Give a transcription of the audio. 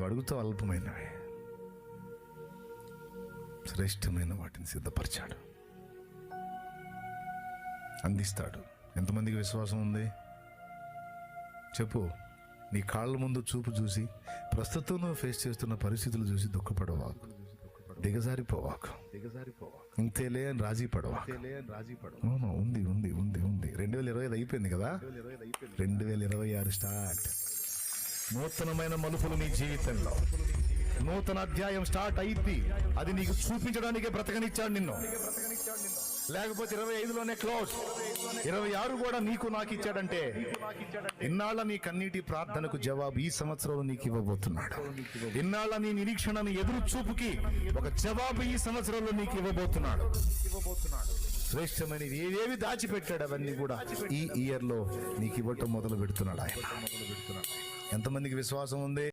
నువ్వు అడుగుతావు అల్పమైనవి, శ్రేష్టమైన వాటిని సిద్ధపరిచాడు, అందిస్తాడు. ఎంతమందికి విశ్వాసం ఉంది చెప్పు. నీ కాళ్ళ ముందు చూపు చూసి, ప్రస్తుతం నువ్వు ఫేస్ చేస్తున్న పరిస్థితులు చూసి దుఃఖపడవాకు, దిగజారిపోవాకు, ఇంతేలే అని రాజీ పడవాకు. ఉంది ఉంది ఉంది ఉంది 2025 అయిపోయింది కదా, 2026 స్టార్ట్. నూతనమైన మలుపులు నీ జీవితంలో, నూతన అధ్యాయం స్టార్ట్ అయింది. అది నీకు చూపించడానికే బ్రతకనిచ్చాడు నిన్ను. లేకపోతే 25లోనే క్లోజ్. 26 కూడా నీకు నాకు ఇచ్చాడంటే ఇన్నాళ్ళ నీ కన్నీటి ప్రార్థనకు జవాబు ఈ సంవత్సరంలో నీకు ఇవ్వబోతున్నాడు. ఇన్నాళ్ళ నీ నిరీక్షణను ఎదురు చూపుకి ఒక జవాబు ఈ సంవత్సరంలో నీకు ఇవ్వబోతున్నాడు. శ్రేష్టమైనవి ఏవేవి దాచిపెట్టాడు అవన్నీ కూడా ఈ ఇయర్ లో నీకు ఇవ్వటం మొదలు పెడుతున్నాడు ఆయన. ఎంతమందికి విశ్వాసం ఉంది?